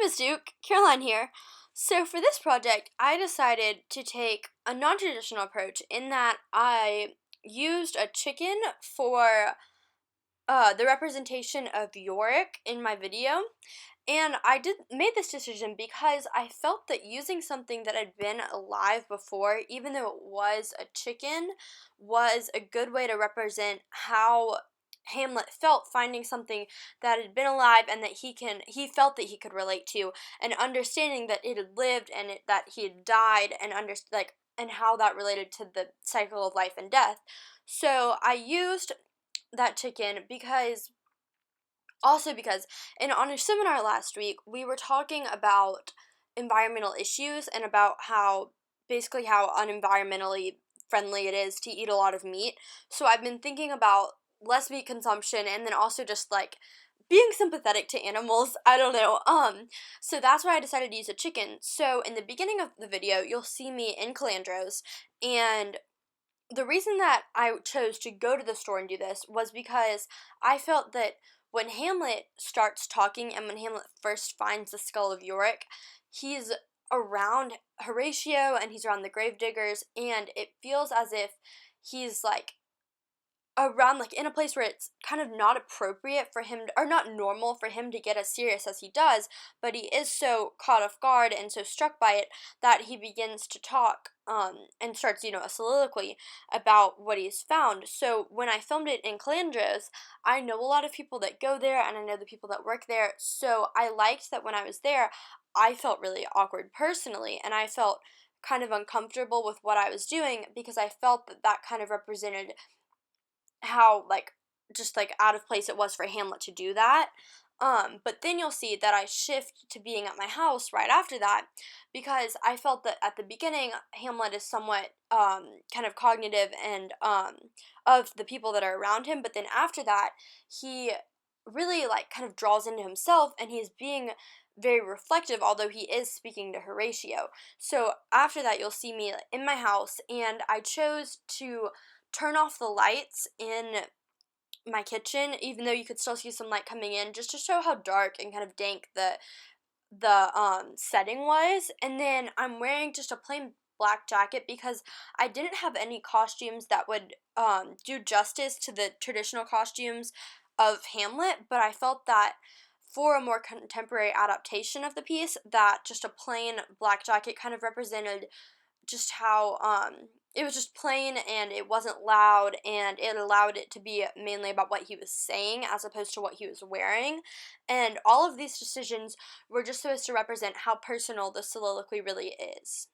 Miss Duke, Caroline here. So for this project, I decided to take a non-traditional approach in that I used a chicken for the representation of Yorick in my video. And I made this decision because I felt that using something that had been alive before, even though it was a chicken, was a good way to represent how Hamlet felt finding something that had been alive and that he felt that he could relate to, and understanding that it had lived and that he had died, and and how that related to the cycle of life and death. So I used that chicken because in on a seminar last week, we were talking about environmental issues and about how basically how unenvironmentally friendly it is to eat a lot of meat. So I've been thinking about less meat consumption and then also just like being sympathetic to animals. I don't know. So that's why I decided to use a chicken. So in the beginning of the video, you'll see me in Calandros, and the reason that I chose to go to the store and do this was because I felt that when Hamlet starts talking and when Hamlet first finds the skull of Yorick, he's around Horatio and he's around the gravediggers, and it feels as if he's like around like in a place where it's kind of not appropriate for him or not normal for him to get as serious as he does, but he is so caught off guard and so struck by it that he begins to talk and starts a soliloquy about what he's found. So when I filmed it in Calandros, I know a lot of people that go there and I know the people that work there, so I liked that when I was there I felt really awkward personally, and I felt kind of uncomfortable with what I was doing because I felt that that kind of represented how just like out of place it was for Hamlet to do that. But then you'll see that I shift to being at my house right after that because I felt that at the beginning Hamlet is somewhat kind of cognitive and of the people that are around him, but then after that he really like kind of draws into himself and he's being very reflective, although he is speaking to Horatio. So after that you'll see me in my house, and I chose to turn off the lights in my kitchen, even though you could still see some light coming in, just to show how dark and kind of dank the setting was. And then I'm wearing just a plain black jacket because I didn't have any costumes that would do justice to the traditional costumes of Hamlet, but I felt that for a more contemporary adaptation of the piece, that just a plain black jacket kind of represented just how it was just plain and it wasn't loud, and it allowed it to be mainly about what he was saying as opposed to what he was wearing. And all of these decisions were just supposed to represent how personal the soliloquy really is.